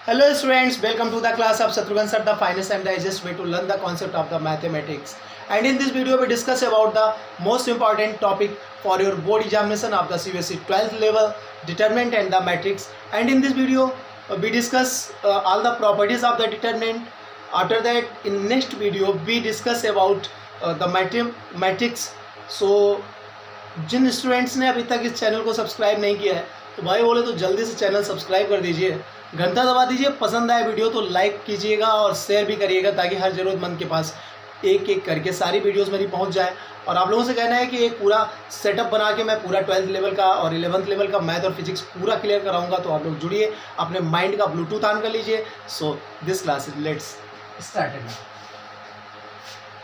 Hello students, welcome to the class of Shatrughan sir, the finest and the easiest way to learn the concept of the mathematics. And in this video we discuss about the most important topic for your board examination of the CBSE 12th level, determinant and the matrix. And in this video we discuss all the properties of the determinant. After that, in next video we discuss about the matrix. So जिन students ने अभी तक इस channel को subscribe नहीं किया है तो भाई बोले तो जल्दी से चैनल सब्सक्राइब कर दीजिए, घंटा दबा दीजिए, पसंद आए वीडियो तो लाइक कीजिएगा और शेयर भी करिएगा ताकि हर ज़रूरतमंद के पास एक एक करके सारी वीडियोस मेरी पहुंच जाए। और आप लोगों से कहना है कि एक पूरा सेटअप बना के मैं पूरा 12th लेवल का और 11th लेवल का मैथ और फिजिक्स पूरा क्लियर कराऊंगा, तो आप लोग जुड़िए, अपने माइंड का ब्लूटूथ ऑन कर लीजिए। So this class is let's start.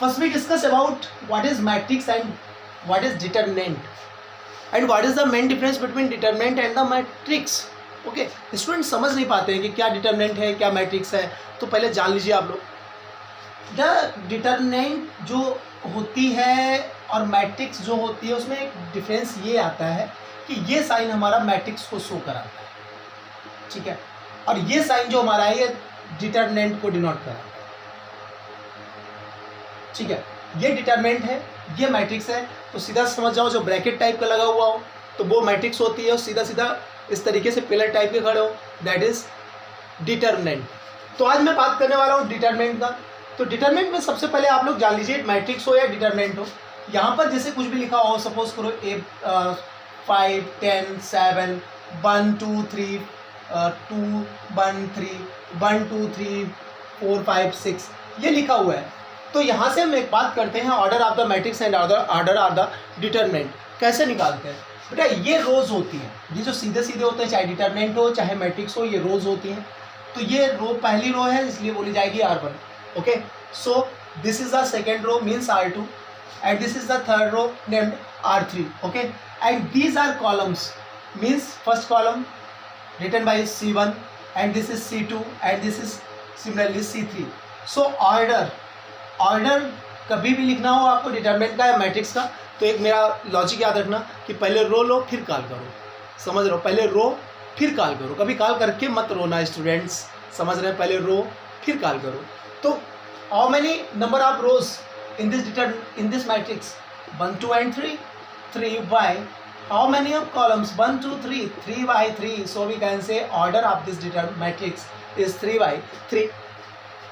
First we discuss about what is matrix and what is determinant and what is the main difference between determinant and the matrix. Okay, student समझ नहीं पाते हैं कि क्या determinant है क्या matrix है, तो पहले जान लीजिए आप लोग। द डिटरमिनेंट जो होती है और मैट्रिक्स जो होती है उसमें एक डिफरेंस ये आता है कि ये साइन हमारा मैट्रिक्स को शो कराता है, ठीक है, और ये साइन जो हमारा है ये डिटरमिनेंट को डिनोट कराता है, ठीक है। ये डिटरमिनेंट है, ये मैट्रिक्स है। तो सीधा समझ जाओ, जो ब्रैकेट टाइप का लगा हुआ हो तो वो मैट्रिक्स होती है, और सीधा सीधा इस तरीके से पिलर टाइप के खड़े हो दैट इज डिटरमिनेंट। तो आज मैं बात करने वाला हूँ डिटरमिनेंट का। तो डिटरमिनेंट में सबसे पहले आप लोग जान लीजिए मैट्रिक्स हो या डिटरमिनेंट हो, यहाँ पर जैसे कुछ भी लिखा हो, सपोज करो 5 10 7 1 2 3 2 1 3 1 2 3 4 5 6 ये लिखा हुआ है। तो यहाँ से हम एक बात करते हैं, order of the matrix and order of the determinant कैसे निकालते हैं। बेटा ये रोज होती हैं, ये जो सीधे सीधे होते हैं, चाहे डिटरमिनेंट हो चाहे मैट्रिक्स हो, ये रोज होती हैं। तो ये रो पहली रो है इसलिए बोली जाएगी R1। Okay, so this is the second row means R2 and this is the third row named R3। Okay, and these are columns means first column written by C1 and this is C2 and this is similarly C3। So order कभी भी लिखना हो आपको determinant का या matrix का तो एक मेरा लॉजिक याद रखना कि पहले रो लो फिर कॉल करो, समझ रहे हो, पहले रो फिर कॉल करो, कभी कॉल करके मत रोना स्टूडेंट्स, समझ रहे हैं, पहले रो फिर कॉल करो। तो how many number of rose in this matrix 1 2 and 3 by how many of columns 1 2 3 by 3, so we can say order of this matrix is 3 by 3।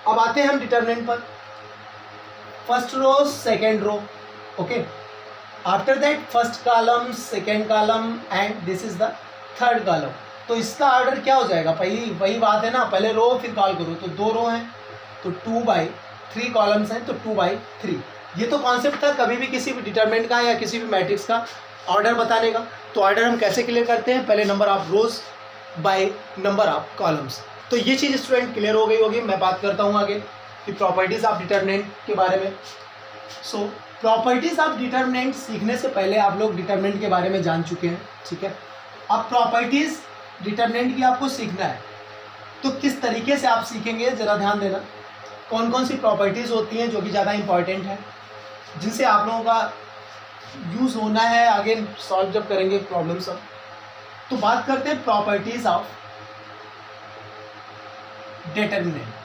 अब आते हैं हम डिटरमिनेंट पर, first row second row, okay, after that first column second column and this is the third column. तो इसका order क्या हो जाएगा, वही बात है ना, पहले रो फिर कॉल करो। तो 2 रो हैं तो 2 by 3 कॉलम्स हैं तो 2 by 3। ये तो कॉन्सेप्ट था कभी भी किसी भी डिटरमिनेंट का या किसी भी मैट्रिक्स का ऑर्डर बताने का। तो ऑर्डर हम कैसे क्लियर करते हैं, पहले number of rose by number of columns. तो ये चीज़ स्टूडेंट क्लियर हो गई होगी। मैं बात करता हूँ आगे कि प्रॉपर्टीज़ ऑफ डिटरमिनेंट के बारे में। सो प्रॉपर्टीज़ ऑफ डिटरमिनेंट सीखने से पहले आप लोग डिटरमिनेंट के बारे में जान चुके हैं, ठीक है। अब प्रॉपर्टीज़ डिटरमिनेंट की आपको सीखना है, तो किस तरीके से आप सीखेंगे ज़रा ध्यान देना। कौन कौन सी प्रॉपर्टीज़ होती हैं जो कि ज़्यादा इंपॉर्टेंट है, जिनसे आप लोगों का यूज़ होना है आगे सॉल्व जब करेंगे प्रॉब्लम सब। तो बात करते हैं प्रॉपर्टीज़ ऑफ डिटरमिनेंट।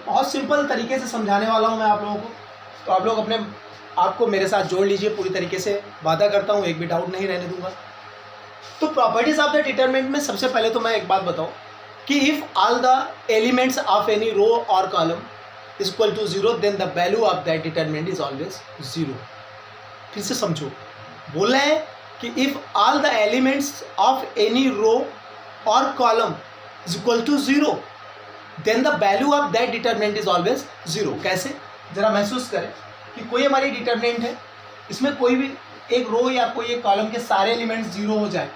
बहुत सिंपल तरीके से समझाने वाला हूँ मैं आप लोगों को, तो आप लोग अपने आपको मेरे साथ जोड़ लीजिए पूरी तरीके से, वादा करता हूँ एक भी डाउट नहीं रहने दूंगा। तो प्रॉपर्टीज ऑफ द डिटरमिनेंट में सबसे पहले तो मैं एक बात बताऊँ कि if all the elements of any row और column is equal to 0 then the value of that determinant is always 0। फिर से समझो, बोल रहे हैं कि if all the elements of any row और column is equal to 0 then the value of that determinant is always 0। कैसे, जरा महसूस करें कि कोई हमारी डिटरमिनेंट है, इसमें कोई भी एक रो या कोई एक कॉलम के सारे एलिमेंट्स 0 हो जाए।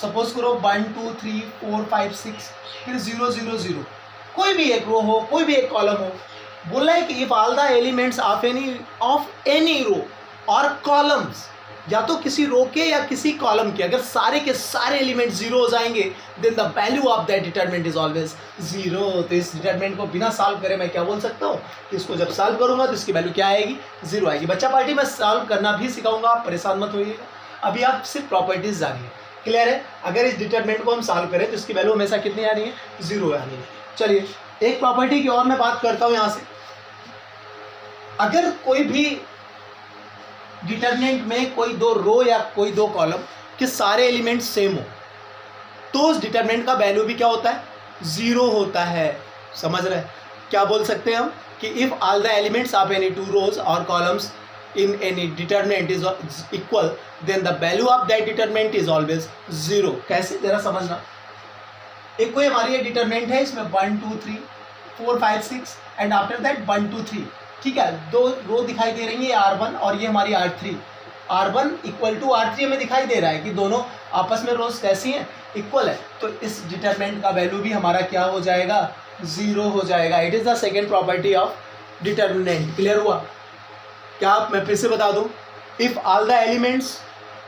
सपोज करो 1 2 3 4 5 6 फिर 0 0 0, कोई भी एक रो हो कोई भी एक कॉलम हो। बोल रहा है कि if all the elements of any row और कॉलम्स, या तो किसी रो के या किसी कॉलम के, अगर सारे के सारे एलिमेंट 0 हो जाएंगे then the value of that determinant is always 0। तो इस डिटरमिनेंट को बिना सॉल्व करे मैं क्या बोल सकता हूँ, इसको जब सॉल्व करूंगा तो इसकी वैल्यू क्या आएगी, 0 आएगी। बच्चा पार्टी में सॉल्व करना भी सिखाऊंगा, आप परेशान मत होइएगा। अभी आप सिर्फ प्रॉपर्टीज जानिए क्लियर है? अगर इस डिटरमिनेंट को हम सॉल्व करें तो इसकी वैल्यू हमेशा कितनी आनी है? 0 आनी है। चलिए एक प्रॉपर्टी की और मैं बात करता हूं यहां से। अगर कोई भी डिटरमिनेंट में कोई दो रो या कोई दो कॉलम के सारे एलिमेंट सेम हो तो उस डिटरमिनेंट का वैल्यू भी क्या होता है? 0 होता है। समझ रहे हैं? क्या बोल सकते हैं हम कि if all the elements of any two rows और columns in any determinant is equal then the value of that determinant is always 0। कैसे? जरा समझना। एक कोई हमारी ये डिटरमिनेंट है, इसमें 1 2 3 4 5 6 एंड आफ्टर दैट 1 2 3, ठीक है। दो रो दिखाई दे रही है, R1 और ये हमारी R3। R1 equal to R3 हमें दिखाई दे रहा है कि दोनों आपस में रोज कैसी हैं? इक्वल है। तो इस डिटरमिनेंट का वैल्यू भी हमारा क्या हो जाएगा? 0 हो जाएगा। It is the second property of determinant. Clear हुआ? क्या मैं फिर से बता दूं? If all the elements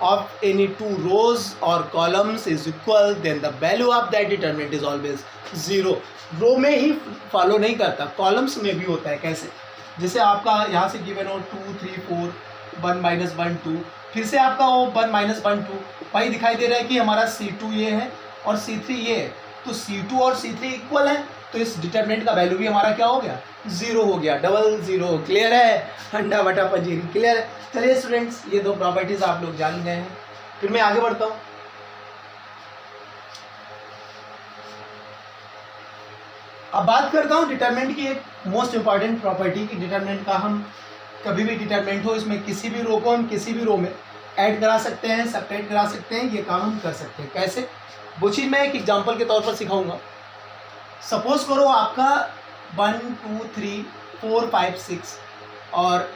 of any two rows और columns is equal then the value of that determinant is always 0। Row में ही फॉलो नहीं करता, कॉलम्स में भी होता है। कैसे? जैसे आपका यहाँ से गिवन हो 2 3 4 1 - 1 2, फिर से आपका वो 1 - 1 2 भाई दिखाई दे रहा है कि हमारा C2 ये है और C3 ये है, तो C2 और C3 इक्वल है, तो इस डिटरमिनेंट का वैल्यू भी हमारा क्या हो गया? 0 हो गया। डबल 0। क्लियर है? अंडा बटा पंजीरी। क्लियर है? चलिए स्टूडेंट्स, ये दो प्रॉपर्टीज आप लोग जान गए हैं। फिर मैं आगे बढ़ता हूँ। अब बात करता हूँ डिटरमिनेंट की एक मोस्ट इंपॉर्टेंट प्रॉपर्टी की। डिटरमिनेंट का हम कभी भी डिटरमिनेंट हो, इसमें किसी भी रो को हम किसी भी रो में ऐड करा सकते हैं, सब्ट्रैक्ट करा सकते हैं। ये काम हम कर सकते हैं। कैसे? वो चीज़ मैं एक एग्जाम्पल के तौर पर सिखाऊंगा। सपोज करो आपका 1 2 3 4 5 6 और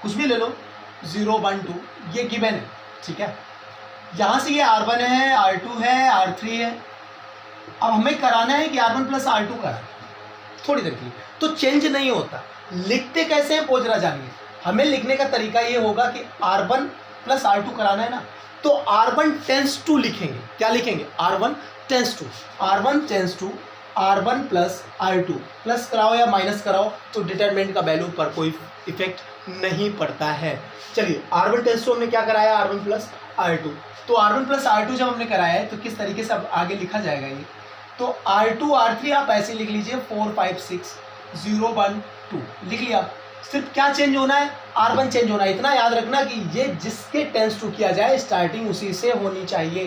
कुछ भी ले लो 0 1 2 ये गिवन है, ठीक है। यहाँ से ये R1 है, R2 है, R3 है। अब हमें कराना है कि R1 + R2 करा थोड़ी देर के लिए, तो चेंज नहीं होता। लिखते कैसे हैं वो जरा जानिए। हमें लिखने का तरीका ये होगा कि R1 + R2 कराना है ना, तो R1 टेंस टू लिखेंगे। क्या लिखेंगे? R1 tens two. R1 tens two R1 + R2 plus कराओ या माइनस कराओ तो डिटरमिनेंट का वैल्यू पर कोई इफेक्ट नहीं पड़ता है। चलिए R1 टेंस टू हमने क्या कराया? R1 + R2। तो R1 + R2 जब हमने कराया है तो किस तरीके से अब आगे लिखा जाएगा ये? तो R2 R3 आप ऐसे लिख लीजिए 4 5 6 0 1 2 लिख लिया। सिर्फ क्या चेंज होना है? R1 चेंज होना है। इतना याद रखना कि ये जिसके टेंस टू किया जाए स्टार्टिंग उसी से होनी चाहिए।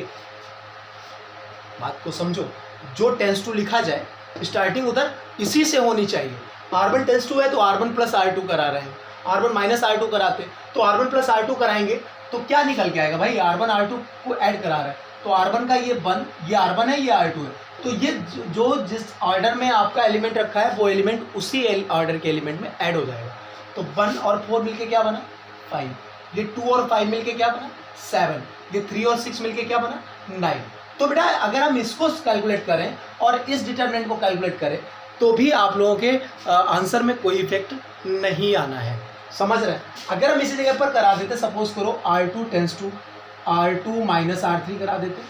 बात को समझो, जो टेंस टू लिखा जाए स्टार्टिंग उधर इसी से होनी चाहिए। R1 टेंस टू है तो R1 + R2 करा रहे हैं, R1 - R2 कराते तो R1 + R2 कराएंगे तो क्या निकल के आएगा भाई? R1 R2 को ऐड करा रहे हैं तो R1 का ये 1, ये R1 है, ये R2 है, तो ये जो जिस ऑर्डर में आपका एलिमेंट रखा है वो एलिमेंट उसी ऑर्डर के एलिमेंट में ऐड हो जाएगा। तो 1 और 4 मिलके क्या बना? 5। ये 2 और 5 मिलके क्या बना? 7। ये 3 और 6 मिलके क्या बना? 9। तो बेटा अगर हम इसको कैलकुलेट करें और इस डिटरमिनेंट को कैलकुलेट करें तो भी आप लोगों के आंसर में कोई इफेक्ट नहीं आना है। समझ रहे हैं? अगर हम इसी जगह पर करा देते, सपोज करो R2 tense to R2 - R3 करा देते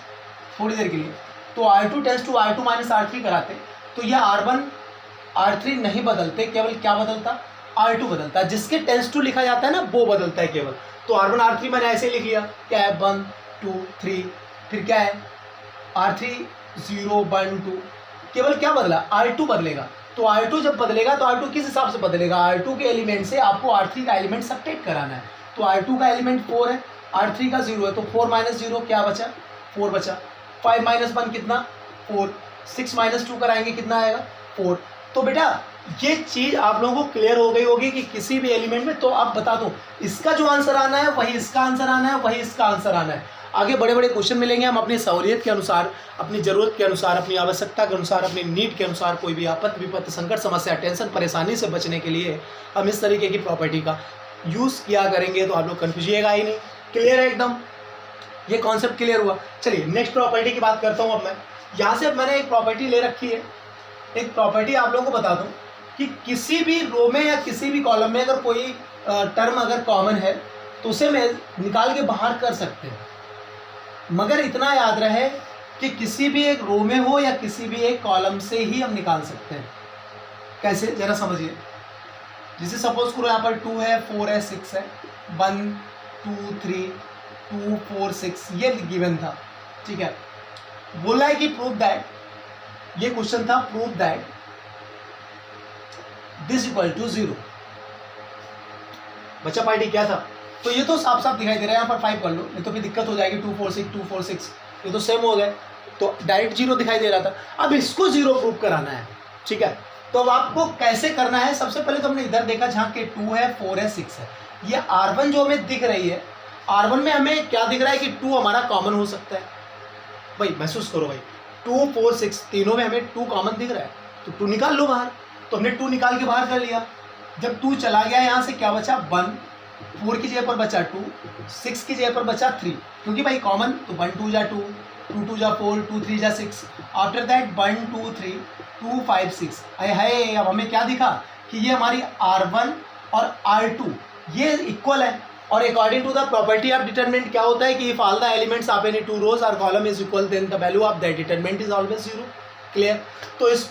थोड़ी देर के लिए, तो R2 tense to R2 - R3 कराते तो यह R1 R3 नहीं बदलते, केवल क्या बदलता? R2 बदलता। जिसके टेंस टू लिखा जाता है ना वो बदलता है केवल। तो R1 R3 मैंने ऐसे लिख लिया, क्या है? 1 2 3, फिर क्या है? R3 0 1 2, केवल क्या बदला? R2 बदलेगा। तो R2 जब बदलेगा तो R2 किस हिसाब से बदलेगा? R2 के एलिमेंट से आपको R3 का एलिमेंट सब्ट्रैक्ट कराना है। तो R2 का एलिमेंट 4 है, R3 का 0 है, तो 4 - 0 क्या बचा? 4 बचा। 5 - 1 कितना? 4। 6 - 2 कराएंगे कितना आएगा? 4। तो बेटा ये चीज़ आप लोगों को क्लियर हो गई होगी कि किसी भी एलिमेंट में, तो आप बता दो इसका जो आंसर आना है वही इसका आंसर आना है, वही इसका आंसर आना है। आगे बड़े बड़े क्वेश्चन मिलेंगे, हम अपनी सहूलियत के अनुसार, अपनी ज़रूरत के अनुसार, अपनी आवश्यकता के अनुसार, अपनी नीड के अनुसार कोई भी आपत्ति विपत्ति संकट समस्या टेंशन परेशानी से बचने के लिए हम इस तरीके की प्रॉपर्टी का यूज़ किया करेंगे, तो आप लोग कन्फ्यूजिएगा ही नहीं। क्लियर है एकदम? ये कॉन्सेप्ट क्लियर हुआ। चलिए नेक्स्ट प्रॉपर्टी की बात करता हूँ। अब मैं यहाँ से मैंने एक प्रॉपर्टी ले रखी है। एक प्रॉपर्टी आप लोगों को बता दूँ कि किसी भी रो में या किसी भी कॉलम में अगर कोई टर्म अगर कॉमन है तो उसे मैं निकाल के बाहर कर सकते हैं, मगर इतना याद रहे कि किसी भी एक रो में हो या किसी भी एक कॉलम से ही हम निकाल सकते हैं। कैसे? जरा समझिए। जैसे सपोज करो यहाँ पर 2 है, 4 है, 6 है, 1 2 3 2 4 6 ये गिवन था। ठीक है, बोला है कि प्रूव दैट, ये क्वेश्चन था, prove that this equal to 0। बच्चा पार्टी क्या था, तो ये तो साफ साफ दिखाई दे रहा है, यहाँ पर 5 कर लो, नहीं तो फिर दिक्कत हो जाएगी। 2 4 6 2 4 6 ये तो सेम हो गए, तो डायरेक्ट 0 दिखाई दे रहा था। अब इसको 0 प्रूव कराना है, ठीक है। तो अब आपको कैसे करना है, सबसे पहले तो हमने इधर देखा जहाँ के 2 है 4 है 6 है, ये R1 जो हमें दिख रही है, R1 में हमें क्या दिख रहा है कि 2 हमारा कॉमन हो सकता है। भाई महसूस करो भाई, 2 4 6 तीनों में हमें 2 कॉमन दिख रहा है, तो 2 निकाल लो बाहर। तो हमने 2 निकाल के बाहर कर लिया। जब 2 चला गया यहाँ से क्या बचा 1, 4 की जगह पर बचा 2, 6 की जगह पर बचा 3, क्योंकि भाई कॉमन, तो 1 2 जा 2, 2 2 जा 4, 2 3 जा 6। After that 1 2 3 2 5 6। अरे है, अब हमें क्या दिखा कि ये हमारी R1 और R2 ये इक्वल है। और according to the property of determinant क्या होता है कि if all the elements of any 2 rows और column is equal then the value of that determinant is always 0। Clear. तो इस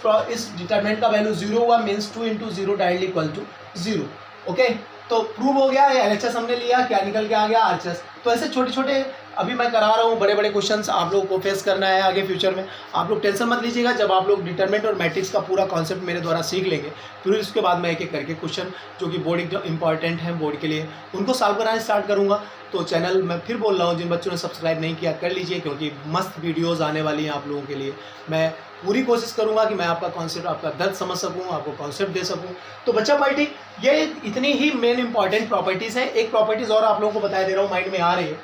डिटरमिनेंट का वैल्यू 0 हुआ, means 2 × 0 directly equal to 0। Okay, तो प्रूव हो गया। एलएचएस हमने लिया, क्या निकल के आ गया आरएचएस। तो ऐसे छोटे छोटे अभी मैं करा रहा हूँ, बड़े बड़े क्वेश्चंस आप लोगों को फेस करना है आगे फ्यूचर में। आप लोग टेंशन मत लीजिएगा, जब आप लोग डिटरमिनेंट और मैट्रिक्स का पूरा कॉन्सेप्ट मेरे द्वारा सीख लेंगे, फिर उसके बाद मैं एक एक करके क्वेश्चन जो कि बोर्ड इंपॉर्टेंट हैं बोर्ड के लिए, उनको सॉल्व कराना स्टार्ट करूँगा। तो चैनल मैं फिर बोल रहा हूँ, जिन बच्चों ने सब्सक्राइब नहीं किया कर लीजिए, क्योंकि मस्त वीडियोज़ आने वाली हैं आप लोगों के लिए। मैं पूरी कोशिश करूंगा कि मैं आपका कॉन्सेप्ट, आपका दर्द समझ सकूं, आपको कॉन्सेप्ट दे सकूं। तो बच्चा पार्टी ये इतनी ही मेन इंपॉर्टेंट प्रॉपर्टीज़ हैं। एक प्रॉपर्टीज़ और आप लोगों को बताया दे रहा हूँ, माइंड में आ रही है,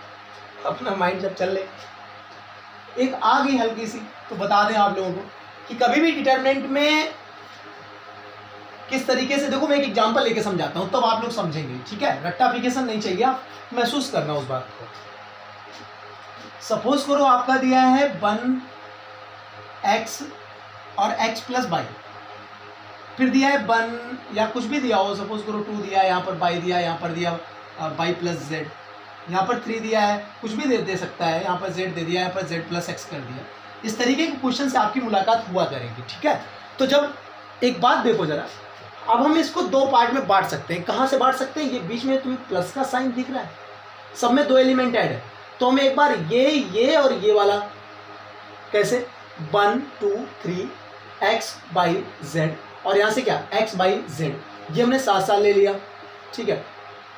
अपना माइंड जब चल ले, एक आ गई हल्की सी, तो बता दें आप लोगों को कि कभी भी डिटरमिनेंट में किस तरीके से, देखो मैं एक एग्जाम्पल लेके समझाता हूँ, तब आप लोग समझेंगे, ठीक है। रट्टाफिकेशन नहीं चाहिए, आप महसूस करना उस बात को। सपोज करो आपका दिया है 1x और x प्लस बाई, फिर दिया है 1 या कुछ भी दिया हो, सपोज करो 2 दिया है, यहाँ पर बाई दिया, यहाँ पर दिया बाई प्लस जेड, यहाँ पर 3 दिया है, कुछ भी दे सकता है, यहाँ पर z दे दिया, यहाँ पर z प्लस एक्स कर दिया। इस तरीके के क्वेश्चन से आपकी मुलाकात हुआ करेगी, ठीक है। तो जब एक बात देखो जरा, अब हम इसको 2 पार्ट में बांट सकते हैं। कहाँ से बांट सकते हैं, ये बीच में तुम्हें प्लस का साइन दिख रहा है, सब में 2 एलिमेंट ऐड है, तो हम एक बार ये और ये वाला कैसे 1 2 3 x बाई जेड, और यहाँ से क्या x बाई जेड, ये हमने साथ साथ ले लिया, ठीक है।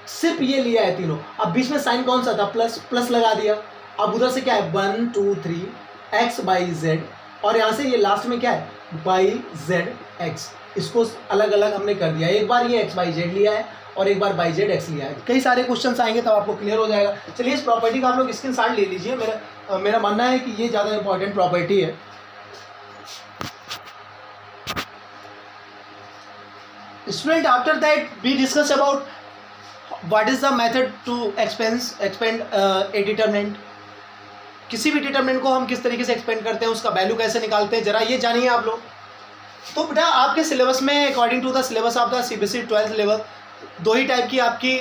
सिर्फ ये लिया है तीनों। अब बीच में साइन कौन सा था, प्लस, प्लस लगा दिया। अब उधर से क्या है 1 2 3 x बाई जेड, और यहाँ से ये लास्ट में क्या है बाई जेड एक्स। इसको अलग अलग हमने कर दिया, एक बार ये x बाई जेड लिया है और एक बार बाई जेड एक्स लिया है। कई सारे क्वेश्चंस आएंगे तब आपको क्लियर हो जाएगा। चलिए इस प्रॉपर्टी का आप लोग स्क्रीनशॉट ले लीजिए। मेरा मानना है कि ये ज़्यादा इंपॉर्टेंट प्रॉपर्टी है। Student, after that we discuss about what is the method to expand a determinant. किसी भी डिटरमिनेंट को हम किस तरीके से एक्सपेंड करते हैं, उसका वैल्यू कैसे निकालते हैं, जरा ये जानिए आप लोग। तो बेटा आपके सिलेबस में according to the syllabus of the CBSE 12th level 2 ही टाइप की आपकी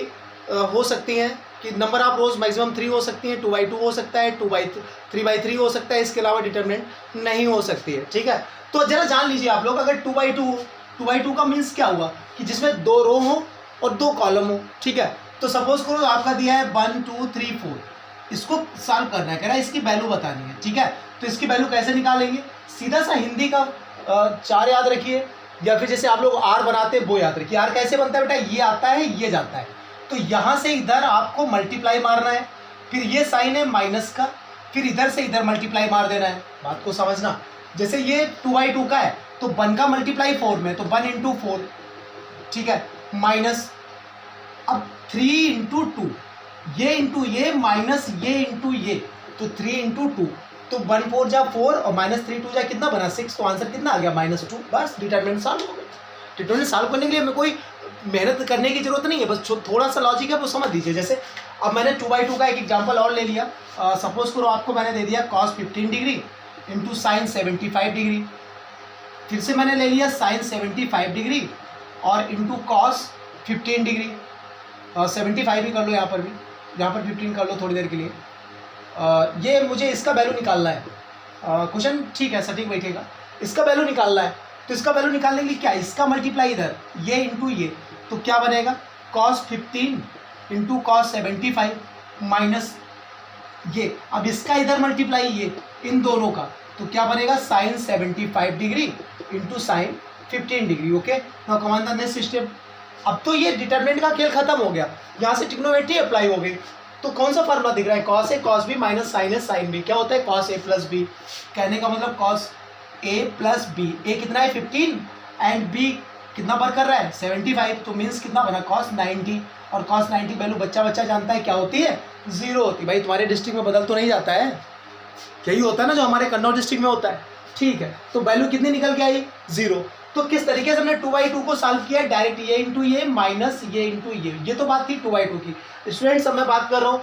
हो सकती हैं कि नंबर ऑफ रोज मैक्सिमम 3 हो सकती हैं, 2/2 हो सकता है, 3/3 हो सकता है, इसके अलावा डिटरमिनेंट नहीं हो सकती है, ठीक है। तो जरा जान लीजिए आप लोग, अगर 2/2 हो, 2/2 का मीन्स क्या हुआ कि जिसमें 2 रो हो और 2 कॉलम हो, ठीक है। तो सपोज करो आपका दिया है 1 2 3 4, इसको सॉल्व करना है, कह रहा है इसकी वैल्यू बतानी है, ठीक है। तो इसकी वैल्यू कैसे निकालेंगे, सीधा सा हिंदी का 4 याद रखिए, या फिर जैसे आप लोग R बनाते हैं वो याद रखिए। R कैसे बनता है बेटा, ये आता है ये जाता है, तो यहाँ से इधर आपको मल्टीप्लाई मारना है, फिर ये साइन है माइनस का, फिर इधर से इधर मल्टीप्लाई मार देना है। बात को समझना, जैसे ये 2/2 का है तो 1 का मल्टीप्लाई 4 में, तो 1 × 4, ठीक है, माइनस अब 3 × 2, ये इंटू ये माइनस ये इंटू ये, तो 3 × 2, तो 1 4 जा 4 और -3 2 जा कितना बना 6, तो आंसर कितना आ गया -2। बस डिटरमिनेंट सॉल्व हो गया। डिटरमिनेंट सॉल्व करने के लिए हमें कोई मेहनत करने की जरूरत नहीं है, बस थोड़ा सा लॉजिक है वो समझ लीजिए। जैसे अब मैंने 2/2 का एक एग्जांपल और ले लिया। सपोज करो आपको मैंने दे दिया cos 15 degree into sign 75 degree, फिर से मैंने ले लिया साइन 75 डिग्री और इंटू कॉस 15 डिग्री, 75 ही कर लो, यहाँ पर भी, यहाँ पर 15 कर लो थोड़ी देर के लिए। ये मुझे इसका वैल्यू निकालना है। क्वेश्चन ठीक है, सटीक बैठेगा, इसका वैल्यू निकालना है। तो इसका वैल्यू निकालने के लिए क्या, इसका मल्टीप्लाई इधर ये इंटू ये, तो क्या बनेगा cos 15 इंटू cos 75 माइनस ये अब इसका इधर मल्टीप्लाई ये इन दोनों का, तो क्या बनेगा sine 75 degree into sine 15 degree. Okay, now command the next step. अब तो ये डिटरमिनेंट का खेल खत्म हो गया, यहाँ से ट्रिग्नोमेट्री अप्लाई हो गई। तो कौन सा फार्मूला दिख रहा है, cos A cos B minus sign A sine B. क्या होता है कॉस ए प्लस बी, कहने का मतलब कॉस ए प्लस बी। ए कितना है 15 एंड बी कितना वर्क कर रहा है 75, तो मीन्स कितना बना कॉस 90। और कॉस 90 वैल्यू बच्चा बच्चा जानता है क्या होती है, 0 होती है। भाई तुम्हारे डिस्ट्रिक्ट में बदल तो नहीं जाता है, यही होता है ना जो हमारे कन्नौज डिस्ट्रिक्ट में होता है। ठीक है, तो वैल्यू कितनी निकल के आई 0। तो किस तरीके से हमने 2/2 को सॉल्व किया, डायरेक्ट ये इंटू ये माइनस ये इंटू ये तो बात थी 2/2 की। स्टूडेंट्स अब मैं बात कर रहा हूँ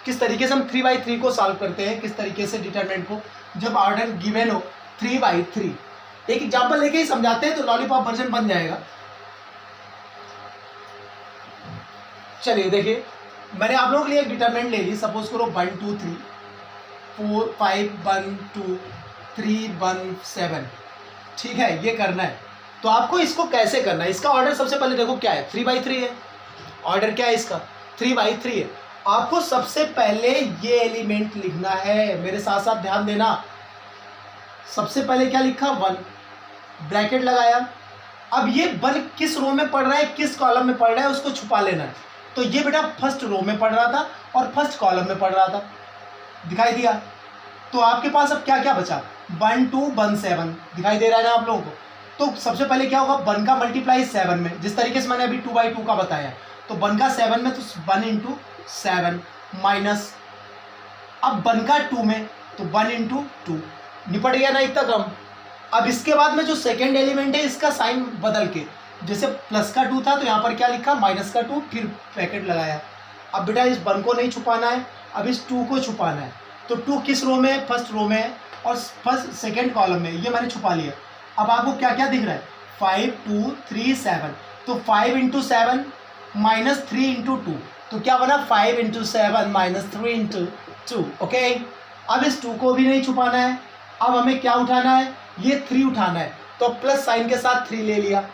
किस तरीके से हम 3/3 को सॉल्व करते हैं, किस तरीके से डिटरमिनेंट को, जब ऑर्डर गिवन हो 3/3। एक एग्जांपल लेके ही समझाते हैं तो लॉलीपॉप वर्जन बन जाएगा। चलिए देखिए, मैंने आप लोगों के लिए एक डिटरमिनेंट ले ली, सपोज करो 1 2 3 4 5 1 2 3 1 7। ठीक है, ये करना है। तो आपको इसको कैसे करना है, इसका ऑर्डर सबसे पहले देखो क्या है 3/3 है। ऑर्डर क्या है इसका 3/3 है। आपको सबसे पहले ये एलिमेंट लिखना है, मेरे साथ साथ ध्यान देना। सबसे पहले क्या लिखा 1, ब्रैकेट लगाया। अब ये 1 किस रो में पढ़ रहा है, किस कॉलम में पढ़ रहा है, उसको छुपा लेना है। तो ये बेटा फर्स्ट रो में पढ़ रहा था और फर्स्ट कॉलम में पढ़ रहा था, दिखाई दिया। तो आपके पास अब क्या क्या बचा 1 2 1 7 दिखाई दे रहा है ना आप लोगों को। तो सबसे पहले क्या होगा 1 का मल्टीप्लाई 7 में, जिस तरीके से मैंने अभी 2/2 का बताया। तो 1 का 7 में तो 1 इंटू 7 माइनस, अब 1 का 2 में तो 1 इंटू 2, निपट गया ना इतना कम। अब इसके बाद में जो सेकेंड एलिमेंट है इसका साइन बदल के, जैसे प्लस का 2 था तो यहाँ पर क्या लिखा माइनस का 2, फिर ब्रैकेट लगाया। अब बेटा इस 1 को नहीं छुपाना है, अब इस 2 को छुपाना है। तो 2 किस रो में है, फर्स्ट रो में है और फर्स्ट सेकेंड कॉलम में, ये मैंने छुपा लिया। अब आपको क्या क्या दिख रहा है 5 2 3 7, तो 5 इंटू 7 माइनस 3 इंटू 2, तो क्या बना 5 इंटू 7 माइनस 3 इंटू 2। ओके, अब इस 2 को भी नहीं छुपाना है। अब हमें क्या उठाना है, ये 3 उठाना है। तो प्लस साइन के साथ 3 ले लिया।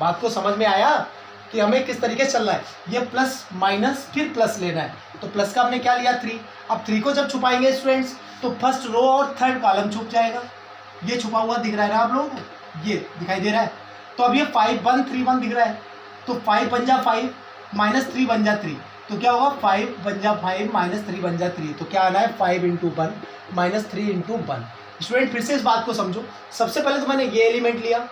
बात को समझ में आया कि हमें किस तरीके से चलना है, ये प्लस माइनस फिर प्लस लेना है। तो प्लस का हमने क्या लिया 3। अब 3 को जब छुपाएंगे स्टूडेंट्स तो फर्स्ट रो और थर्ड कॉलम छुप जाएगा। ये छुपा हुआ दिख रहा है ना आप लोगों को, ये दिखाई दे रहा है। तो अब ये 5 1 3 1 दिख रहा है, तो 5 बन जा 5 माइनस 3 बन जा 3, तो क्या होगा 5 बन जा 5 माइनस 3 बन जा 3। तो क्या आना है 5 इंटू 1 माइनस 3 इंटू 1। स्टूडेंट फिर से इस बात को समझो, सबसे पहले तो मैंने ये एलिमेंट लिया।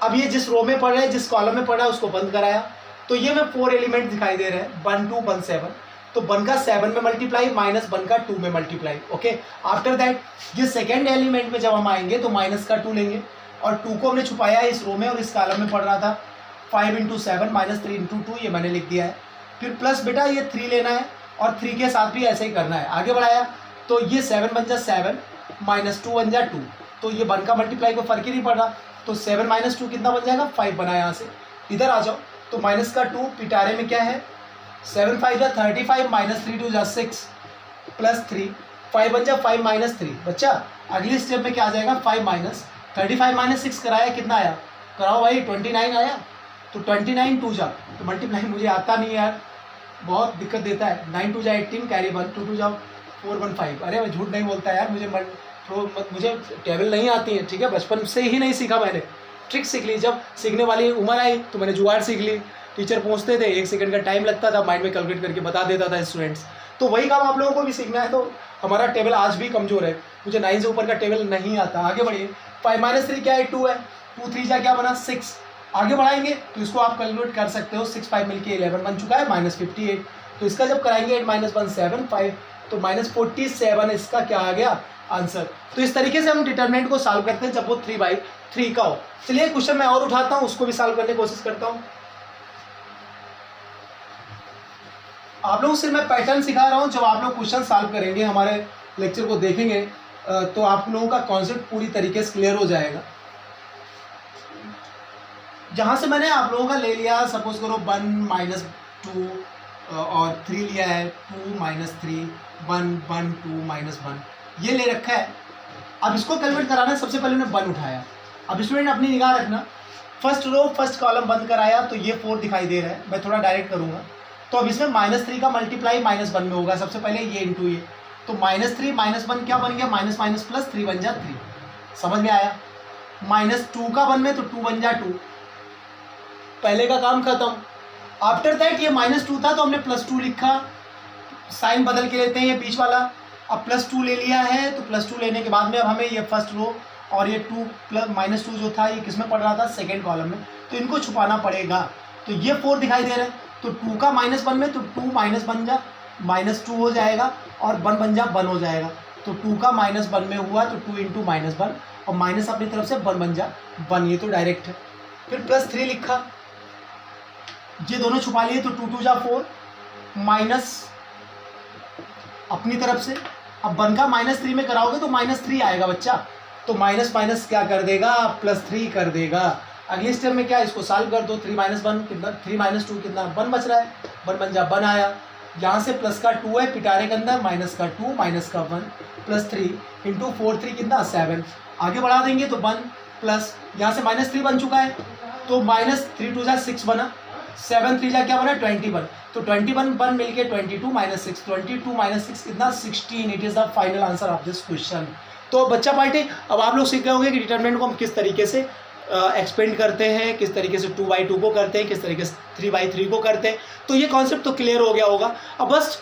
अब ये जिस रो में पढ़ रहा है, जिस कॉलम में पढ़ रहा है उसको बंद कराया। तो ये में 4 एलिमेंट दिखाई दे रहे हैं 1 2 1 7। तो 1 का 7 में मल्टीप्लाई माइनस 1 का 2 में मल्टीप्लाई। ओके, आफ्टर दैट ये सेकेंड एलिमेंट में जब हम आएंगे तो माइनस का 2 लेंगे और 2 को हमने छुपाया है इस रो में और इस कॉलम में पढ़ रहा था। 5 इंटू 7 माइनस 3 इंटू 2, ये मैंने लिख दिया है। फिर प्लस बेटा ये 3 लेना है और 3 के साथ भी ऐसे ही करना है। आगे बढ़ाया तो ये 7 बन जा 7 माइनस 2 बन जा 2, तो ये 1 का मल्टीप्लाई को फर्क ही नहीं पड़ रहा। तो 7 माइनस 2 कितना बन जाएगा 5 बना। यहाँ से इधर आ जाओ तो माइनस का 2 पिटारे में क्या है 7 5 जा 35 माइनस 3 2 जा 6 प्लस 3 5 बन जा 5 माइनस 3। बच्चा अगली स्टेप में क्या आ जाएगा 5 माइनस 35 माइनस 6 कराया कितना आया, कराओ भाई 29 आया। तो 29 2 जा, तो मल्टीप्लाई मुझे आता नहीं यार, बहुत दिक्कत देता है। 9 2 जा 18 कैरी 1 2 2 जा 4 1 5। अरे मैं झूठ नहीं बोलता यार, मुझे टेबल नहीं आती है। ठीक है, बचपन से ही नहीं सीखा, मैंने ट्रिक सीख ली। जब सीखने वाली उम्र आई तो मैंने जुगाड़ सीख ली। टीचर पूछते थे 1 सेकंड का टाइम लगता था, माइंड में कैलकुलेट करके बता देता था स्टूडेंट्स। तो वही काम आप लोगों को भी सीखना है। तो हमारा टेबल आज भी कमज़ोर है, मुझे 9 से ऊपर का टेबल नहीं आता। आगे बढ़िए, 5 माइनस 3 क्या है 2 है, 2 3 जा क्या बना 6। आगे बढ़ाएंगे तो इसको आप कैलकुलेट कर सकते हो, 6 5 मिलके 11 बन चुका है माइनस 58। तो इसका जब कराएंगे 8 माइनस 1 7 5, तो माइनस 47 इसका क्या आ गया आंसर। तो इस तरीके से हम डिटरमिनेंट को सॉल्व करते हैं जब वो 3/3 का हो। चलिए क्वेश्चन मैं और उठाता हूँ, उसको भी सॉल्व करने की कोशिश करता हूँ। आप लोगों से मैं पैटर्न सिखा रहा हूँ, जब आप लोग क्वेश्चन सॉल्व करेंगे हमारे लेक्चर को देखेंगे तो आप लोगों का कॉन्सेप्ट पूरी तरीके से क्लियर हो जाएगा। जहाँ से मैंने आप लोगों का ले लिया, सपोज करो 1 माइनस 2 और 3 लिया है, 2 माइनस 3 1 1 2 माइनस 1 ये ले रखा है। अब इसको कैलकुलेट कराना है, सबसे पहले मैंने 1 उठाया। अब स्टूडेंट अपनी निगाह रखना, फर्स्ट रो फर्स्ट कॉलम बंद कराया तो ये 4 दिखाई दे रहा है। मैं थोड़ा डायरेक्ट करूँगा, तो अब इसमें -3 का मल्टीप्लाई -1 में होगा, सबसे पहले ये इंटू ये, तो -3 -1 क्या बन गया, माइनस माइनस प्लस 3 बन जा 3, समझ में आया। -2 का 1 में तो 2 बन जा 2, पहले का काम खत्म। आफ्टर दैट ये -2 था तो हमने +2 लिखा, साइन बदल के लेते हैं ये बीच वाला, अब +2 ले लिया है, तो +2 लेने के बाद में अब हमें ये फर्स्ट रो और ये 2 -2 जो था ये किस में पड़ रहा था, सेकेंड कॉलम में, तो इनको छुपाना पड़ेगा। तो ये 4 दिखाई दे रहा है, तो 2 का -1 में तो 2 माइनस बन जा -2 हो जाएगा और 1 बन जा 1 हो जाएगा, तो 2 का -1 में हुआ तो 2 इंटू -1 और माइनस अपनी तरफ से 1 बन जा 1, ये तो डायरेक्ट है। फिर +3 लिखा, ये दोनों छुपा लिए, तो 2 2 जा 4 माइनस अपनी तरफ से, अब 1 का -3 में कराओगे तो -3 आएगा बच्चा, तो माइनस माइनस क्या कर देगा, +3 कर देगा। अगली स्टेप में क्या, इसको सॉल्व कर दो, 3 - 1 कितना, 3 - 2 कितना, 1 बच रहा है, 1 बन जा 1 आया, यहाँ से प्लस का 2 है पिटारे के अंदर, माइनस का 2 माइनस का 1 +3 इंटू 4 3 कितना 7, आगे बढ़ा देंगे तो 1 प्लस यहाँ से -3 बन चुका है, तो -3 2 जा 6 बना, 7 3 जा क्या बना 21, तो 21 1 मिलके 22 - 6, 22 - 6 कितना 16, it is the final answer of this question. तो बच्चा पार्टी, अब आप लोग सीख गए होंगे कि डिटरमिनेंट को हम किस तरीके से एक्सपेंड करते हैं, किस तरीके से 2/2 को करते हैं, किस तरीके से 3/3 को करते हैं, तो ये कॉन्सेप्ट तो क्लियर हो गया होगा। अब बस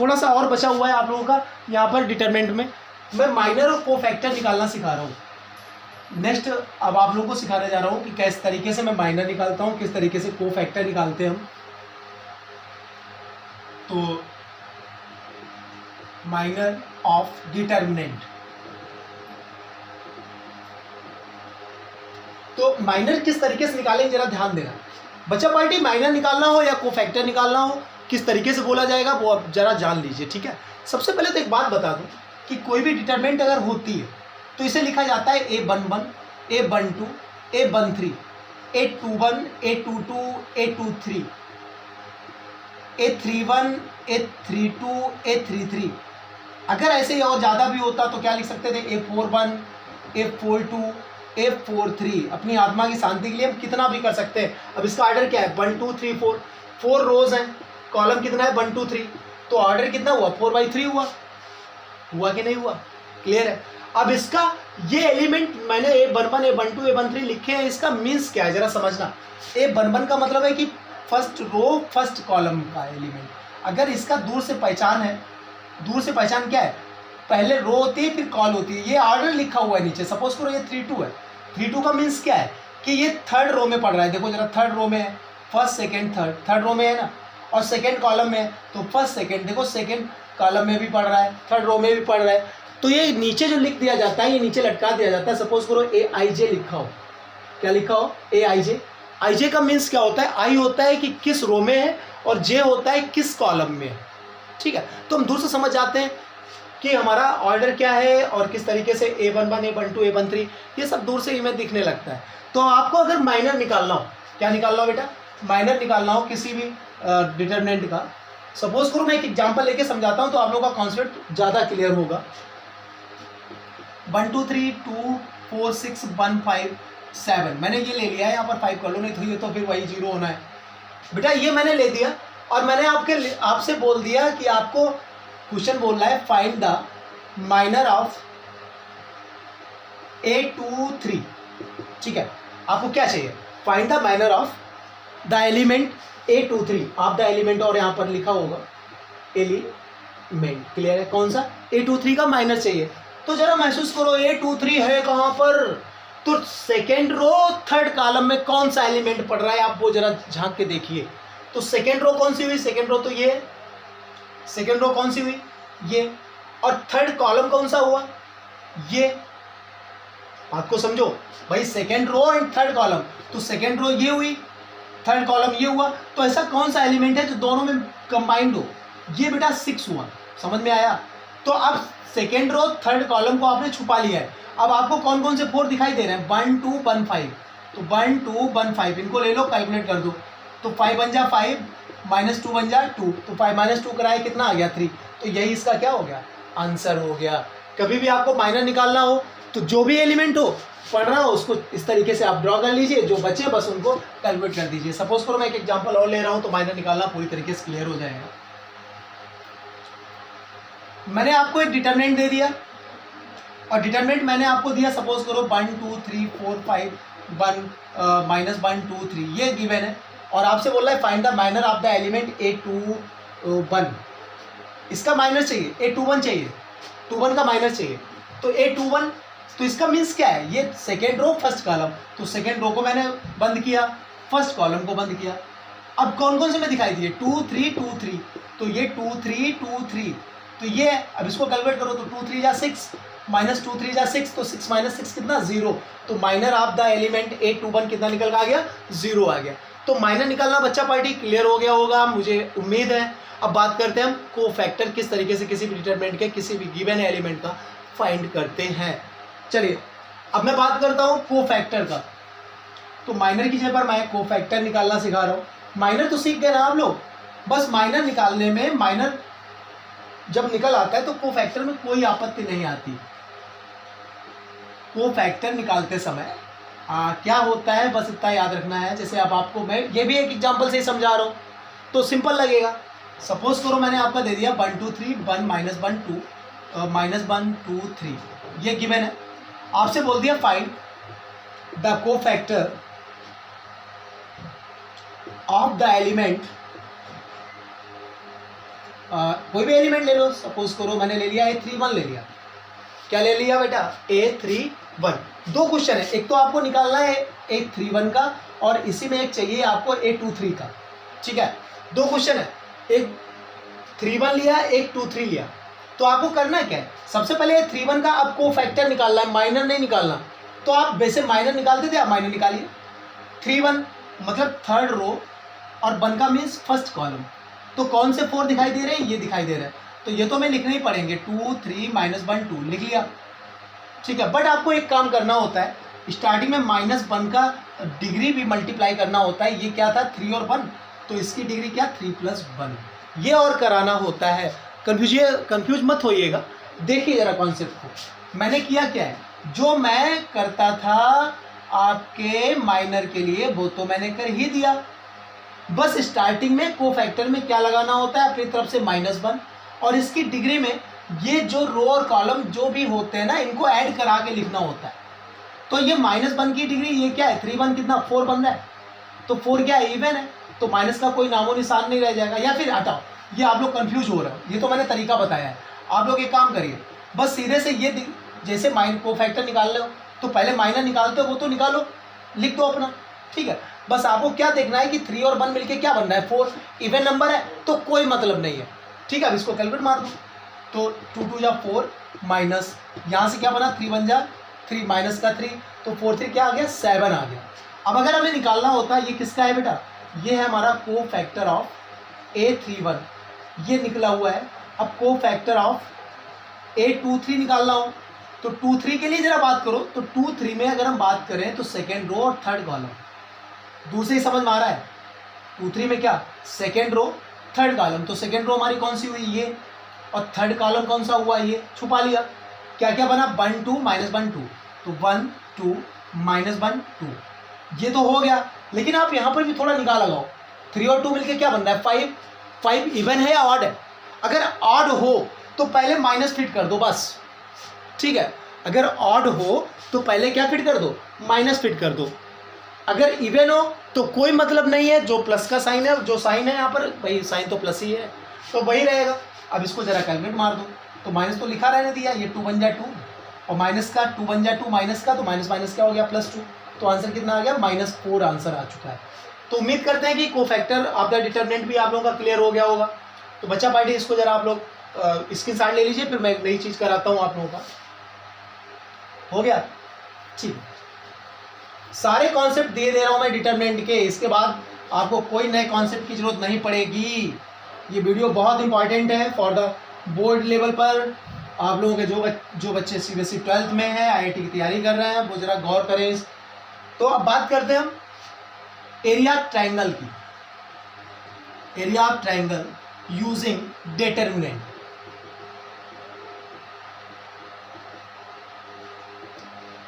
थोड़ा सा और बचा हुआ है आप लोगों का यहाँ पर डिटरमिनेंट में, मैं माइनर और कोफैक्टर निकालना सिखा रहा हूँ। नेक्स्ट अब आप लोगों को सिखाने जा रहा हूँ कि किस तरीके से मैं माइनर निकालता हूँ, किस तरीके से कोफैक्टर निकालते हैं हम। तो माइनर ऑफ डिटरमिनेंट, तो माइनर किस तरीके से निकालेंगे जरा ध्यान देना बच्चा पार्टी, माइनर निकालना हो या कोफैक्टर निकालना हो, किस तरीके से बोला जाएगा वो आप जरा जान लीजिए, ठीक है। सबसे पहले तो एक बात बता दूं कि कोई भी डिटरमिनेंट अगर होती है तो इसे लिखा जाता है A11, A12, A13, A21, A22, A23, A31, A32, A33। अगर ऐसे और ज़्यादा भी होता तो क्या लिख सकते थे, A41, A42, A43। अपनी आत्मा की शांति के लिए हम कितना भी कर सकते हैं। अब इसका ऑर्डर क्या है, 1 2 3 4, 4 रोज हैं, कॉलम कितना है 1 2 3, तो ऑर्डर कितना हुआ 4/3 हुआ कि नहीं हुआ, क्लियर है। अब इसका ये एलिमेंट मैंने A11, A12, A13 लिखे हैं, इसका मीन्स क्या है जरा समझना। A11 का मतलब है कि फर्स्ट रो फर्स्ट कॉलम का एलिमेंट, अगर इसका दूर से पहचान है, दूर से पहचान क्या है, पहले रो होती है फिर कॉल होती है, ये ऑर्डर लिखा हुआ है नीचे, सपोज करो ये 3 2 है, 3 2 का मीन्स क्या है कि ये थर्ड रो में पड़ रहा है, देखो जरा थर्ड रो में है, first second third, third row में है ना, और सेकंड कॉलम में है तो फर्स्ट सेकंड, देखो सेकंड कॉलम में भी पड़ रहा है, थर्ड रो में भी पड़ रहा है, तो ये नीचे जो लिख दिया जाता है, ये नीचे लटका दिया जाता है। सपोज करो AIJ लिखा हो, क्या लिखा हो AIJ, IJ का मीन्स क्या होता है, I होता है कि किस रो में है और J होता है किस कॉलम में है, ठीक है। तो हम दूर से समझ जाते हैं कि हमारा ऑर्डर क्या है और किस तरीके से A11, A12, A13 ये सब दूर से ही में दिखने लगता है। तो आपको अगर माइनर निकालना हो, क्या निकालना हो बेटा, माइनर निकालना हो किसी भी डिटरमिनेंट का, सपोज करो मैं एक एग्जांपल लेके समझाता हूं तो आप लोगों का कॉन्सेप्ट ज़्यादा क्लियर होगा। 1 2 3 2 4 6 1 5 7 मैंने ये ले लिया है, यहाँ पर 5 कर लो, नहीं तो ये तो फिर वही 0 होना है बेटा, ये मैंने ले दिया और मैंने आपसे बोल दिया कि आपको क्वेश्चन बोल रहा है find the minor of A23, ठीक है। आपको क्या चाहिए, find the minor of the element A23 of the element, और यहाँ पर लिखा होगा एलिमेंट, क्लियर है, कौन सा A23 का माइनर चाहिए। तो जरा महसूस करो A23 है कहाँ पर, तो सेकेंड रो थर्ड कॉलम में कौन सा एलिमेंट पड़ रहा है, आप वो जरा झांक के देखिए। तो सेकेंड रो कौन सी हुई, सेकेंड रो तो ये, सेकेंड रो कौन सी हुई ये, और थर्ड कॉलम कौन सा हुआ ये, बात को समझो भाई, second row and third column, तो सेकेंड रो ये हुई, थर्ड कॉलम ये हुआ, तो ऐसा कौन सा एलिमेंट है जो दोनों में कंबाइंड हो, ये बेटा 6 हुआ, समझ में आया। तो अब सेकेंड रो थर्ड कॉलम को आपने छुपा लिया है, अब आपको कौन कौन से 4 दिखाई दे रहे हैं, 1 2 1 5, तो 1 2 1 5 इनको ले लो, कैलकुलेट कर दो, तो 5 बन जा 5 -2 बन जा 2, तो 5 - 2 कराए कितना आ गया 3, तो यही इसका क्या हो गया आंसर हो गया। कभी भी आपको माइनर निकालना हो तो जो भी एलिमेंट हो पढ़ रहा हूँ उसको इस तरीके से आप ड्रॉ कर लीजिए, जो बचे बस उनको कैलकुलेट कर दीजिए। सपोज करो मैं एक एग्जांपल और ले रहा हूँ तो माइनर निकालना पूरी तरीके से क्लियर हो जाएगा। मैंने आपको एक डिटरमिनेंट दे दिया और डिटरमिनेंट मैंने आपको दिया सपोज करो 1 2 3 4 5 1 -1 2 3 ये गिवन है और आपसे बोल रहा है find the minor of the element A21। इसका माइनर चाहिए, A21 चाहिए, 21 का माइनर चाहिए। तो A21 तो इसका मीन्स क्या है, ये सेकेंड रो फर्स्ट कॉलम, तो सेकेंड रो को मैंने बंद किया, फर्स्ट कॉलम को बंद किया। अब कौन कौन से में दिखाई दिए 2 3 2 3, तो ये 2 3 2 3, तो ये अब इसको कैलकुलेट करो तो 2 3 जा 6 माइनस 2 3 जा 6, तो 6 माइनस 6 कितना 0, तो minor of the element A21 कितना निकल के आ गया 0 आ गया। तो माइनर निकालना बच्चा पार्टी क्लियर हो गया होगा मुझे उम्मीद है। अब बात करते हैं हम कोफैक्टर किस तरीके से किसी भी डिटरमिनेंट के किसी भी गिवन एलिमेंट का फाइंड करते हैं। चलिए अब मैं बात करता हूँ कोफैक्टर का। तो माइनर की जगह पर मैं कोफैक्टर निकालना सिखा रहा हूँ। माइनर तो सीख गए ना आप लोग, बस माइनर निकालने में माइनर जब निकल आता है तो कोफैक्टर में कोई आपत्ति नहीं आती। कोफैक्टर निकालते समय क्या होता है बस इतना याद रखना है। जैसे अब आपको मैं ये भी एक एग्जांपल से ही समझा रहा हूँ तो सिंपल लगेगा। सपोज करो मैंने आपका दे दिया 1 2 3 1 -1 2 -1 2 3 ये गिवन है। आपसे बोल दिया find the cofactor of the element, कोई भी एलिमेंट ले लो। सपोज करो मैंने ले लिया A31 ले लिया। क्या ले लिया बेटा A31। दो क्वेश्चन है, एक तो आपको निकालना है A31 का और इसी में एक चाहिए आपको A23 का, ठीक है। दो क्वेश्चन है, एक 31 लिया एक 23 लिया। तो आपको करना क्या है, सबसे पहले 31 का अब कोफैक्टर निकालना है, माइनर नहीं निकालना। तो आप वैसे माइनर निकालते थे, आप माइनर निकालिए। 31 मतलब थर्ड रो और 1 का मीन्स फर्स्ट कॉलम। तो कौन से 4 दिखाई दे रहे हैं, ये दिखाई दे रहा है, तो ये तो मैं लिखने ही पड़ेंगे 2 3 -1 2 लिख लिया, ठीक है। बट आपको एक काम करना होता है, स्टार्टिंग में -1 का डिग्री भी मल्टीप्लाई करना होता है। ये क्या था 3 और 1, तो इसकी डिग्री क्या 3 + 1, ये और कराना होता है। कंफ्यूज मत होइएगा, देखिए जरा कॉन्सेप्ट को। मैंने किया क्या है, जो मैं करता था आपके माइनर के लिए वो तो मैंने कर ही दिया। बस स्टार्टिंग में कोफैक्टर में क्या लगाना होता है अपनी तरफ से -1 और इसकी डिग्री में ये जो रो और कॉलम जो भी होते हैं ना इनको ऐड करा के लिखना होता है। तो ये -1 की डिग्री ये क्या है 31 कितना 4 बन रहा है, तो 4 क्या है इवन है, तो माइनस का कोई नामो निशान नहीं रह जाएगा। या फिर हटाओ, ये आप लोग कंफ्यूज हो रहे हो, ये तो मैंने तरीका बताया है। आप लोग एक काम करिए, बस सीधे से ये जैसे कोफैक्टर निकाल लो तो पहले माइनर निकालते हो वो तो निकालो, लिख दो अपना, ठीक है। बस आपको क्या देखना है कि 3 और 1 मिलके क्या बन रहा है 4, इवन नंबर है तो कोई मतलब नहीं है, ठीक है। अब इसको कैलकुलेट मार दो, तो 2 2 जा 4 माइनस यहाँ से क्या बना 3 1 जा 3 माइनस का 3, तो 4 3 क्या आ गया 7 आ गया। अब अगर हमें निकालना होता है ये किसका है बेटा, ये है हमारा कोफैक्टर ऑफ A31, ये निकला हुआ है। अब कोफैक्टर ऑफ A23 निकालना हो तो 2 3 के लिए जरा बात करो, तो 2 3 में अगर हम बात करें तो सेकेंड रो और थर्ड कॉलम, दूसरे ही समझ में आ रहा है। 2 3 में क्या सेकेंड रो थर्ड कॉलम, तो सेकेंड रो हमारी कौन सी हुई ये, और थर्ड कॉलम कौन सा हुआ ये, छुपा लिया। क्या क्या बना 1 2 -1 2, तो 1 2 -1 2, ये तो हो गया। लेकिन आप यहाँ पर भी थोड़ा निकाल लगाओ, 3 और 2 मिलके क्या बन रहा है 5, 5 इवन है या ऑड है। अगर ऑड हो तो पहले माइनस फिट कर दो बस, ठीक है। अगर ऑड हो तो पहले क्या फिट कर दो, माइनस फिट कर दो। अगर इवन हो तो कोई मतलब नहीं है, जो प्लस का साइन है, जो साइन है यहाँ पर भाई साइन तो प्लस ही है तो वही रहेगा। अब इसको जरा कैलकुलेट मार दो, तो माइनस तो लिखा रहने दिया, ये 2 1 जा 2 और माइनस का 2 1 जा 2 माइनस का, तो माइनस माइनस क्या हो गया +2, तो आंसर कितना आ गया -4 आंसर आ चुका है। तो उम्मीद करते हैं कि कोफैक्टर आपका डिटरमिनेंट भी आप लोगों का क्लियर हो गया होगा। तो बच्चा पार्टी इसको जरा आप लोग स्क्रीनशॉट ले लीजिए, फिर मैं एक नई चीज़ कराता हूँ आप लोगों का। हो गया ठीक, सारे कॉन्सेप्ट दे रहा हूँ मैं डिटरमिनेंट के, इसके बाद आपको कोई नए कॉन्सेप्ट की जरूरत नहीं पड़ेगी। ये वीडियो बहुत इंपॉर्टेंट है फॉर द बोर्ड लेवल पर। आप लोगों के जो बच्चे CBSE 12th में हैं, IIT की तैयारी कर रहे हैं, वो जरा गौर करें। तो अब बात करते हैं हम एरिया ट्रायंगल की, area of triangle using determinant.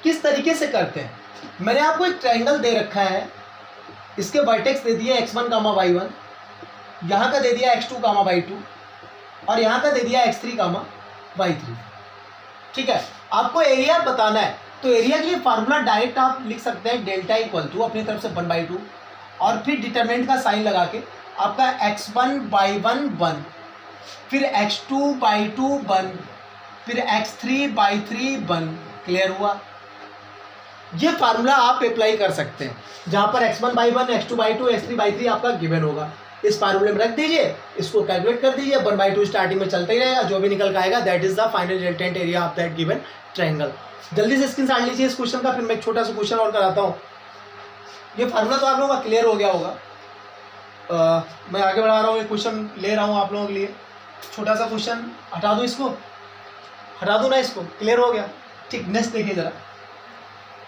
किस तरीके से करते हैं, मैंने आपको एक ट्रायंगल दे रखा है, इसके वर्टेक्स दे दिए x1 कामा y1, यहाँ का दे दिया x2 कामा y2 और यहाँ का दे दिया x3 कामा y3। ठीक है, आपको एरिया बताना है तो एरिया के लिए फार्मूला डायरेक्ट आप लिख सकते हैं डेल्टा इक्वल टू अपनी तरफ से 1/2 और फिर डिटरमिनेंट का साइन लगा के आपका x1/1 1, फिर x2/2 1, फिर x3/3 1। क्लियर हुआ? ये फार्मूला आप अप्लाई कर सकते हैं जहां पर x1/1 x2/2 x3/3 आपका गिवन होगा, इस फार्मूले में रख दीजिए, इसको कैलकुलेट कर दीजिए, 1/2 स्टार्टिंग में चलता ही रहेगा, जो भी निकल के आएगा that is the final resultant area of that given triangle. जल्दी से स्क्रीनशॉट लीजिए इस क्वेश्चन का, फिर मैं एक छोटा सा क्वेश्चन और कराता हूँ। ये फार्मूला तो आप लोगों का क्लियर हो गया होगा, मैं आगे बढ़ा रहा हूँ, एक क्वेश्चन ले रहा हूँ आप लोगों के लिए, छोटा सा क्वेश्चन, हटा दूँ इसको, हटा दूँ ना इसको, क्लियर हो गया? ठीक, नेक्स्ट देखिए जरा,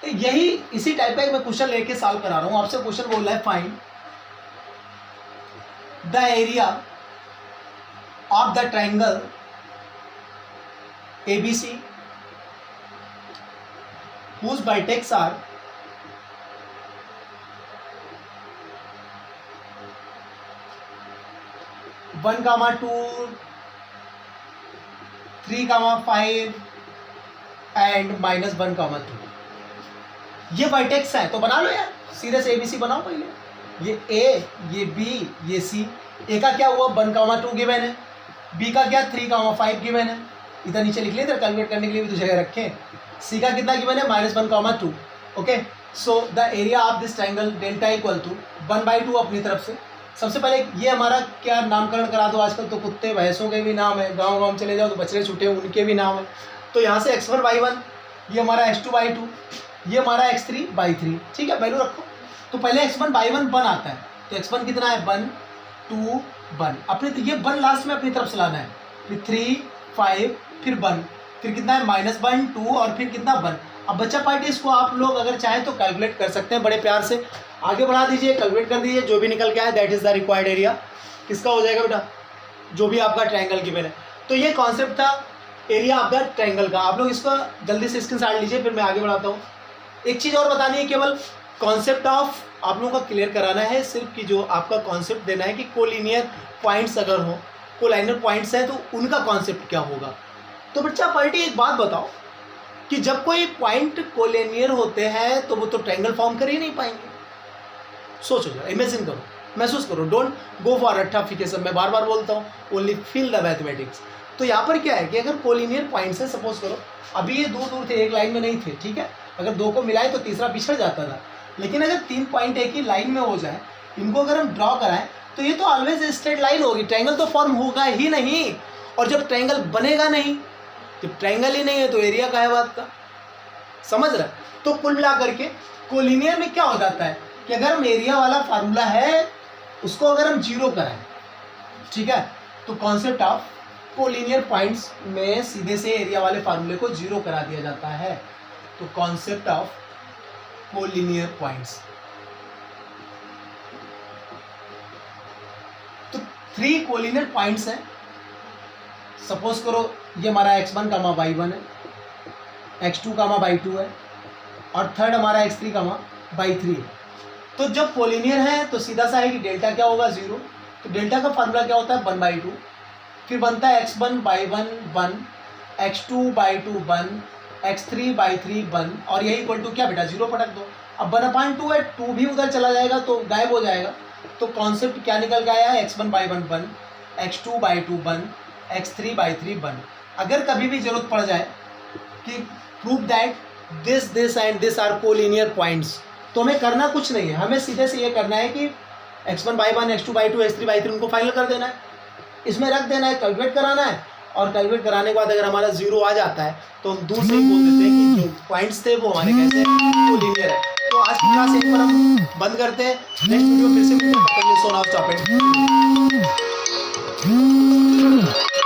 यही इसी टाइप का मैं क्वेश्चन लेके सॉल्व करा रहा हूँ। आपसे क्वेश्चन बोल रहा है find the area of the triangle ABC whose vertex are 1,2, 3,5 and -1,2। ये वर्टेक्स है तो बना लो यार, सीधे से ABC बनाओ पहले, ये A, ये B, ये C। A का क्या हुआ 1,2 गिवन है, B का क्या 3,5 गिवन है, इधर नीचे लिख लेते कैलकुलेट करने के लिए भी तो जगह रखें। C का कितना गिवन है -1,2। Okay, so the area of this triangle delta equal to 1/2 अपनी तरफ से। सबसे पहले ये हमारा क्या नामकरण करा दो, आजकल तो कुत्ते भैंसों के भी नाम है, गाँव गाँव चले जाओ तो बछड़े छूटे उनके भी नाम है, तो यहाँ से x1/1, ये हमारा x2/2, ये हमारा x3/3। ठीक है, वैल्यू रखो। तो पहले x1/1 1 आता है, तो x1 कितना है 1 2 1, अपने ये 1 लास्ट में अपनी तरफ से लाना है, फिर 3 5 फिर 1, फिर कितना है -1 2 और फिर कितना 1। अब बच्चा पार्टी इसको आप लोग अगर चाहें तो कैलकुलेट कर सकते हैं, बड़े प्यार से आगे बढ़ा दीजिए, कैलकुलेट कर दीजिए, जो भी निकल के आए that is the required area किसका हो जाएगा बेटा, जो भी आपका ट्रायंगल गिवन है। तो ये कॉन्सेप्ट था एरिया ऑफ द ट्रायंगल का, आप लोग इसको जल्दी से स्क्रीनशॉट लीजिए, फिर मैं आगे बढ़ाता हूँ। एक चीज़ और बतानी है, केवल कॉन्सेप्ट ऑफ आप लोगों का क्लियर कराना है, सिर्फ कि जो आपका कॉन्सेप्ट देना है कि कोलिनियर पॉइंट्स अगर हो, कोलाइनर पॉइंट्स हैं तो उनका कॉन्सेप्ट क्या होगा। तो बच्चा पार्टी एक बात बताओ कि जब कोई पॉइंट कोलिनियर होते हैं तो वो तो ट्रायंगल फॉर्म कर ही नहीं पाएंगे। सोचो जरा, इमेजिन करो, महसूस करो, डोंट गो फॉर रट्टाफिकेशन, मैं बार बार बोलता हूँ, ओनली फील द मैथमेटिक्स। तो यहाँ पर क्या है कि अगर कोलिनियर पॉइंट्स है, सपोज करो अभी ये दूर दूर थे, एक लाइन में नहीं थे, ठीक है, अगर दो को मिलाए तो तीसरा पिछड़ जाता था, लेकिन अगर 3 पॉइंट एक ही लाइन में हो जाए, इनको अगर हम ड्रॉ कराएं तो ये तो ऑलवेज स्ट्रेट लाइन होगी, ट्रायंगल तो फॉर्म होगा ही नहीं। और जब ट्रायंगल बनेगा नहीं, जब ट्रायंगल ही नहीं है तो एरिया का है बात का, समझ रहे? तो कुल मिला करके कोलिनियर में क्या हो जाता है कि अगर हम एरिया वाला फार्मूला है उसको अगर हम 0 कराएं, ठीक है, तो कॉन्सेप्ट ऑफ कोलिनियर पॉइंट्स में सीधे से एरिया वाले फार्मूले को 0 करा दिया जाता है। तो कॉन्सेप्ट ऑफ कोलिनियर पॉइंट्स, तो 3 कोलिनियर पॉइंट्स हैं, सपोज करो ये हमारा x1 कामा y1 है, x2 कामा y2 है और थर्ड हमारा x3 कामा y3 है। तो जब कोलिनियर है तो सीधा सा है कि डेल्टा क्या होगा 0, तो डेल्टा का फार्मूला क्या होता है 1/2, फिर बनता है x1/1 1, x2/2 1, x3/3 1 और यही इक्वल टू क्या बेटा 0 पटक दो। अब 1/2 है, 2 भी उधर चला जाएगा तो गायब हो जाएगा। तो कॉन्सेप्ट क्या निकल गया है x1/1 1, x2/2 1, x3/3 1। अगर कभी भी जरूरत पड़ जाए कि prove that this and this are collinear points, तो हमें करना कुछ नहीं है, हमें सीधे से ये करना है कि x1/1 x2/2 x3/3 उनको फाइनल कर देना है, इसमें रख देना है, कैलकुलेट कराना है, और कैलकुलेट कराने के बाद अगर हमारा 0 आ जाता है तो हम दूसरे ही बोल देते हैं कि जो पॉइंट्स थे वो हमारे कैसे कोलिनियर है। तो आज की क्लास एक बार हम बंद करते हैं, नेक्स्ट वीडियो फिर से मिलते हैं, तब तक के लिए सो नाउ स्टॉप इट।